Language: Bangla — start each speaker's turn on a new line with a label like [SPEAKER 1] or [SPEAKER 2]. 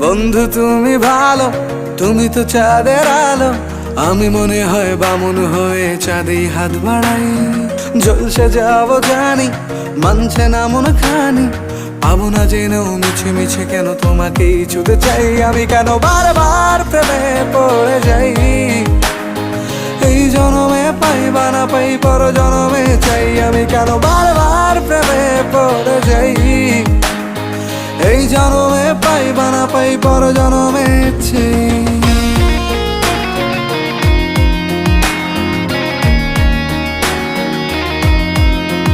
[SPEAKER 1] বন্ধু তুমি ভালো, তুমি তো চাঁদের আলো। আমি মনে হয় বামুন হয়ে চাঁদে হাত বাড়াই। জলসে যাবো জানি, মানছে না মন খানি। পাবো না জেনেও মিছে মিছে কেন তোমাকেই ছুতে চাই। আমি কেন বারবার প্রেমে পড়ে যাই। এই জনমে পাই বা না পাই, পর জনমে চাই। আমি কেন বারবার প্রেমে পড়ে যাই। এই জনমে পাই বা না পাই, পর জনমে চাই।